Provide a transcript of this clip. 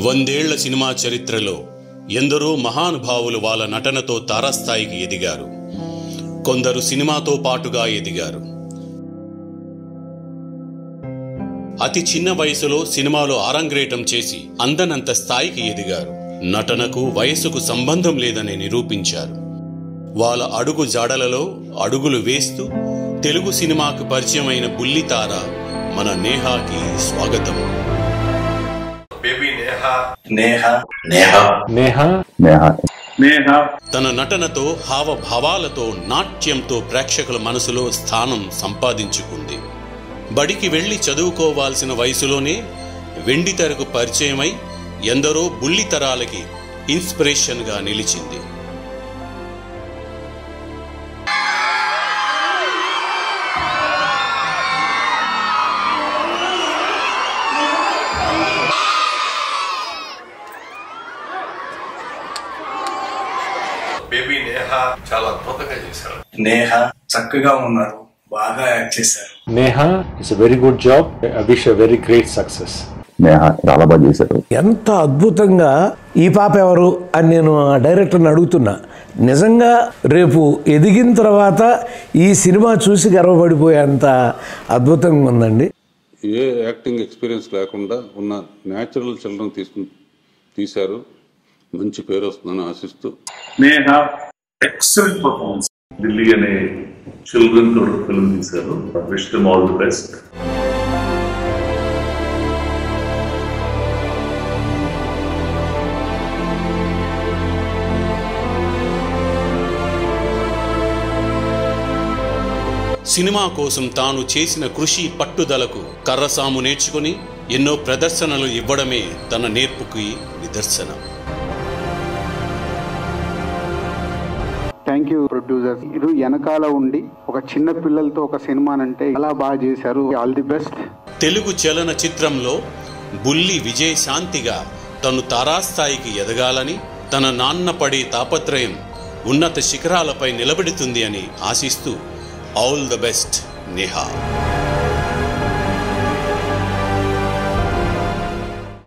వందేళ్ల సినిమా చరిత్రలో ఎందరో మహానుభావులు వాళ్ళ నటనతో తారాస్థాయికి ఎదిగారు. కొందరు సినిమాతో పాటుగా ఎదిగారు. అతి చిన్న వయసులో సినిమాలో ఆరంగేటం చేసి అందనంత స్థాయికి ఎదిగారు. నటనకు వయసుకు సంబంధం లేదని నిరూపించారు. వాళ్ళ అడుగు జాడలలో అడుగులు వేస్తూ తెలుగు సినిమాకు పరిచయమైన బుల్లితార మన నేహాకి స్వాగతం. తన నటనతో హావభావాలతో నాట్యంతో ప్రేక్షకుల మనసులో స్థానం సంపాదించుకుంది. బడికి వెళ్లి చదువుకోవాల్సిన వయసులోనే వెండితెరకు పరిచయమై ఎందరో బుల్లితరాలకి ఇన్స్పిరేషన్ గా నిలిచింది. బేబీ నేహా చాలా అద్భుతంగా చేశారు. నేహా చక్కగా ఉన్నారు, బాగా యాక్ట్ చేశారు. Neha it's a very good job. I wish a very great success. Neha చాలా బాగా చేశారు. ఎంత అద్భుతంగా ఈ పాప ఎవరు అని నేను ఆ డైరెక్టర్ని అడుగుతున్నా. నిజంగా రేపు ఎదిగిన తర్వాత ఈ సినిమా చూసి గర్వపడిపోయేంత అద్భుతంగా ఉందండి. ఏ యాక్టింగ్ ఎక్స్పీరియన్స్ లేకుండా ఉన్న న్యాచురల్ చిల్డ్రన్ తీశారు. మంచి పేరు వస్తుందని ఆశిస్తూ నేహా ఎక్సలెంట్ పర్ఫార్మెన్స్. ఢిల్లీ అనే చిల్డ్రన్ ఫిల్మ్ తీశారు. Wish them all the best. Cinema కోసం తాను చేసిన కృషి పట్టుదలకు కర్రసాము నేర్చుకుని ఎన్నో ప్రదర్శనలు ఇవ్వడమే తన నేర్పుకి నిదర్శనం. Thank you producer. ఇది వెనకాల ఉండి ఒక చిన్న పిల్లలతో ఒక సినిమానంటే చాలా బాగా చేశారు. All the best. తెలుగు చలన చిత్రంలో బుల్లి విజయశాంతిగా తను తారాస్థాయికి ఎదగాలని, తన నాన్న పడే తాపత్రయం ఉన్నత శిఖరాలపై నిలబెడుతుంది అని ఆశిస్తూ ఆల్ ద బెస్ట్ నేహా.